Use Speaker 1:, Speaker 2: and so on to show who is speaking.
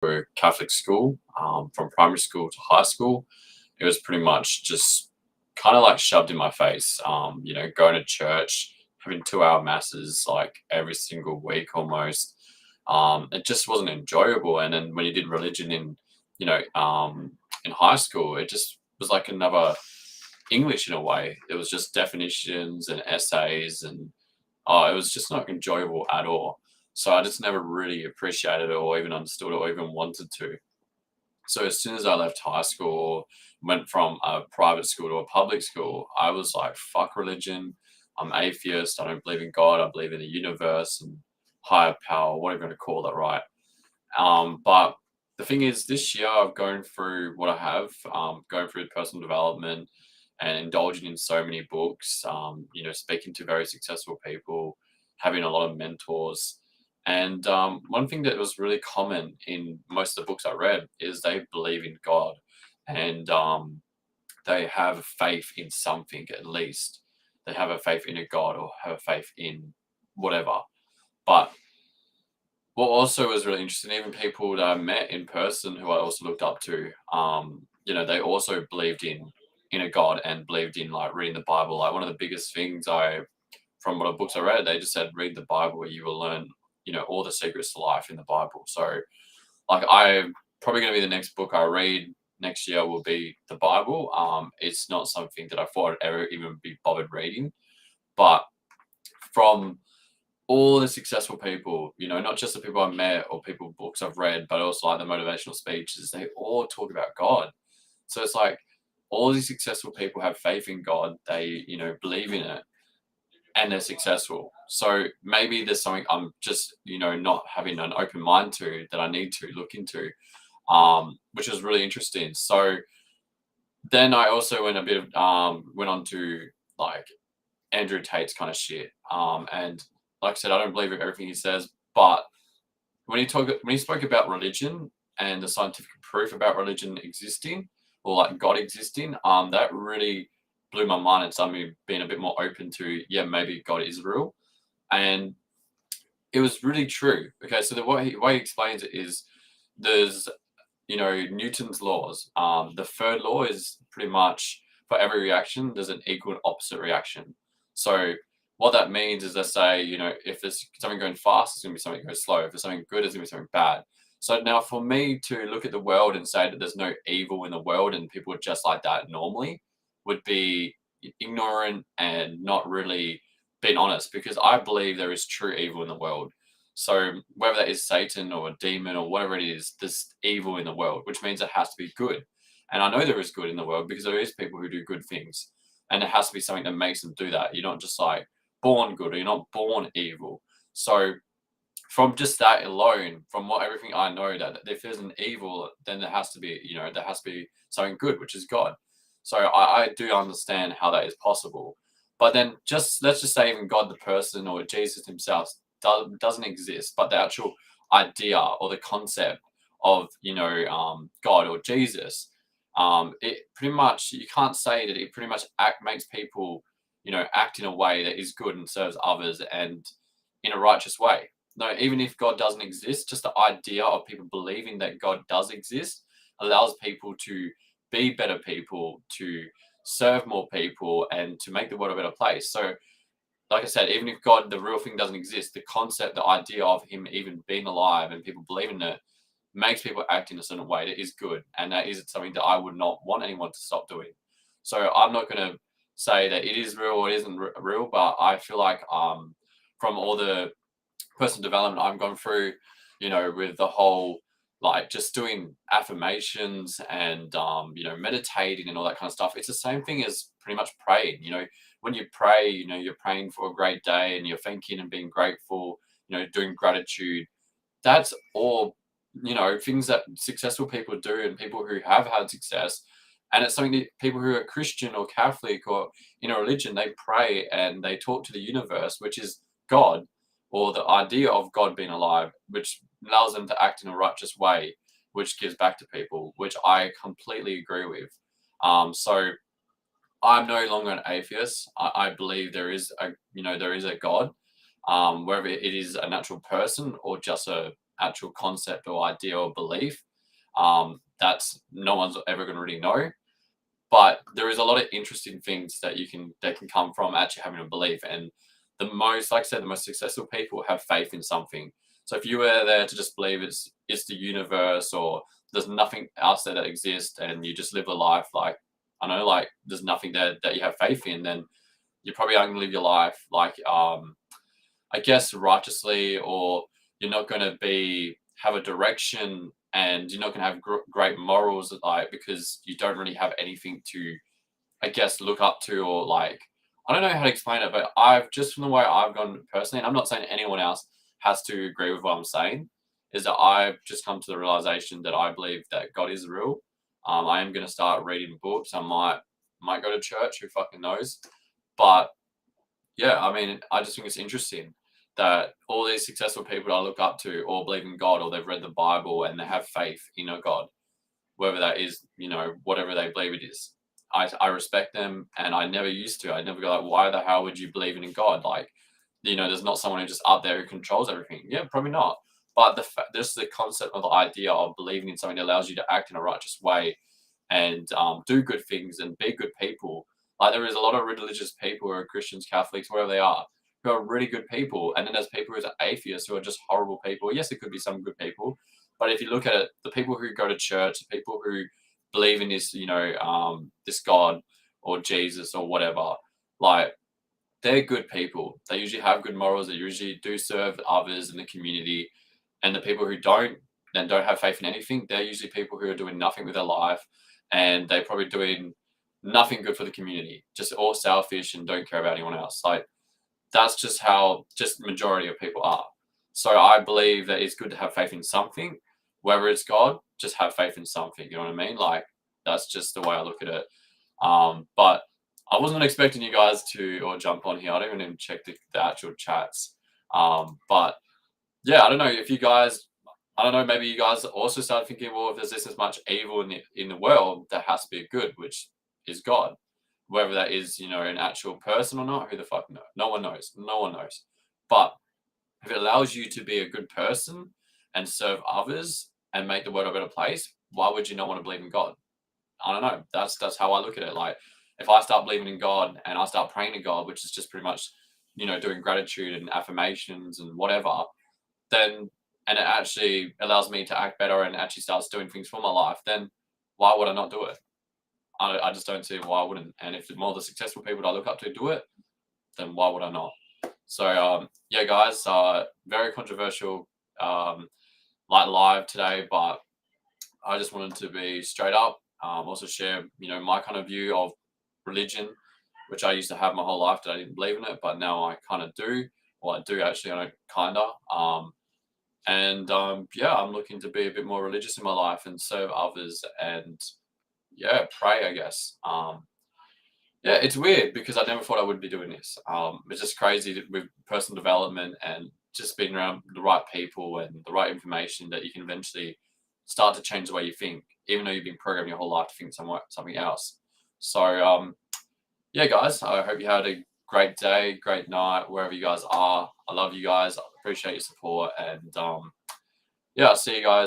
Speaker 1: through Catholic school, from primary school to high school. It was pretty much just kind of like shoved in my face. Going to church, having 2 hour masses like every single week almost. It just wasn't enjoyable. And then when you did religion in high school, it just was like another English in a way. It was just definitions and essays, and it was just not enjoyable at all. So I just never really appreciated it or even understood it or even wanted to. So as soon as I left high school, went from a private school to a public school, I was like, fuck religion. I'm atheist. I don't believe in God. I believe in the universe and higher power, whatever you want to call it, right? But the thing is, this year I've gone through what I have, going through personal development and indulging in so many books, speaking to very successful people, having a lot of mentors. And one thing that was really common in most of the books I read is they believe in God, and they have faith in something at least. They have a faith in a God or have a faith in whatever. But what also was really interesting, even people that I met in person who I also looked up to, they also believed in a God and believed in like reading the Bible. Like one of the biggest things from what books I read, they just said read the Bible where you will learn, all the secrets to life in the Bible. So like I'm probably gonna be the next book I read next year will be the Bible. It's not something that I thought I'd ever even be bothered reading, but from all the successful people, not just the people I've met or people books I've read, but also like the motivational speeches, they all talk about God. So it's like all these successful people have faith in God. They, believe in it and they're successful. So maybe there's something I'm just, not having an open mind to that I need to look into, which is really interesting. So then I also went on to like Andrew Tate's kind of shit. And like I said, I don't believe in everything he says, but when he spoke about religion and the scientific proof about religion existing or like God existing, that really blew my mind and started me being a bit more open to, yeah, maybe God is real. And it was really true. Okay, so the way he explains it is there's Newton's laws. The third law is pretty much for every reaction, there's an equal and opposite reaction. So what that means is, let's say, if there's something going fast, it's going to be something going slow. If there's something good, it's going to be something bad. So now for me to look at the world and say that there's no evil in the world and people are just like that normally would be ignorant and not really being honest, because I believe there is true evil in the world. So whether that is Satan or a demon or whatever it is, there's evil in the world, which means it has to be good. And I know there is good in the world because there is people who do good things. And it has to be something that makes them do that. You're not just like born good or you're not born evil. So from just that alone, from what everything I know, that if there's an evil, then there has to be, there has to be something good, which is God. So I do understand how that is possible. But then let's just say even God the person or Jesus himself doesn't exist, but the actual idea or the concept of God or Jesus, it pretty much you can't say that it pretty much makes people act in a way that is good and serves others and in a righteous way. No, even if God doesn't exist, just the idea of people believing that God does exist allows people to be better people, to serve more people, and to make the world a better place. So like I said, even if God, the real thing doesn't exist, the concept, the idea of him even being alive and people believing it makes people act in a certain way that is good. And that is something that I would not want anyone to stop doing. So I'm not going to say that it is real or it isn't real, but I feel like from all the personal development I've gone through, with the whole like just doing affirmations and meditating and all that kind of stuff, it's the same thing as pretty much praying. When you pray, you're praying for a great day and you're thanking and being grateful, doing gratitude. That's all, things that successful people do and people who have had success. And it's something that people who are Christian or Catholic or in a religion, they pray and they talk to the universe, which is God, or the idea of God being alive, which allows them to act in a righteous way, which gives back to people, which I completely agree with. So I'm no longer an atheist. I believe there is a God, whether it is a natural person or just a actual concept or idea or belief. That's no one's ever going to really know. But there is a lot of interesting things that can come from actually having a belief. And the most, like I said, the most successful people have faith in something. So if you were there to just believe it's the universe, or there's nothing else there that exists, and you just live a life like, I don't know, like there's nothing there that you have faith in, then you're probably not going to live your life like I guess righteously, or you're not going to be have a direction, and you're not going to have great morals, like because you don't really have anything to, I guess, look up to, or like, I don't know how to explain it, but I've just from the way I've gone personally, and I'm not saying anyone else has to agree with what I'm saying, is that I've just come to the realization that I believe that God is real. I am going to start reading books. I might go to church. Who fucking knows? But yeah, I mean, I just think it's interesting that all these successful people I look up to all believe in God, or they've read the Bible and they have faith in a God, whether that is, whatever they believe it is. I respect them, and I never used to. I never go like, why the hell would you believe in God? Like, there's not someone who just up there who controls everything. Yeah, probably not. But just the concept of the idea of believing in something that allows you to act in a righteous way, and do good things and be good people. Like there is a lot of religious people who are Christians, Catholics, wherever they are, who are really good people. And then there's people who are atheists who are just horrible people. Yes, there could be some good people, but if you look at it, the people who go to church, the people who believe in this, this God or Jesus or whatever, like they're good people. They usually have good morals. They usually do serve others in the community. And the people who don't have faith in anything, they're usually people who are doing nothing with their life, and they're probably doing nothing good for the community, just all selfish and don't care about anyone else. Like that's just how just majority of people are. So I believe that it's good to have faith in something, whether it's God, just have faith in something. You know what I mean? Like that's just the way I look at it. But I wasn't expecting you guys to or jump on here. I don't even check the actual chats. But yeah, I don't know if you guys. I don't know. Maybe you guys also started thinking, well, if there's this much evil in the world, there has to be a good, which is God. Whether that is, an actual person or not, who the fuck knows? No one knows. No one knows. But if it allows you to be a good person and serve others and make the world a better place, why would you not want to believe in God? I don't know. That's how I look at it. Like if I start believing in God and I start praying to God, which is just pretty much, doing gratitude and affirmations and whatever, then and it actually allows me to act better and actually starts doing things for my life, then why would I not do it? I just don't see why I wouldn't. And if more of the successful people that I look up to do it, then why would I not? So yeah, guys, very controversial like live today, but I just wanted to be straight up. Also share, my kind of view of religion, which I used to have my whole life that I didn't believe in it, but now I kind of do. Well, I do actually, I don't kinda. Yeah, I'm looking to be a bit more religious in my life and serve others and yeah, pray, I guess. Yeah, it's weird because I never thought I would be doing this. It's just crazy with personal development and just being around the right people and the right information that you can eventually start to change the way you think, even though you've been programmed your whole life to think something else. So, yeah, guys, I hope you had a great day, great night, wherever you guys are. I love you guys. I appreciate your support. And yeah, I'll see you guys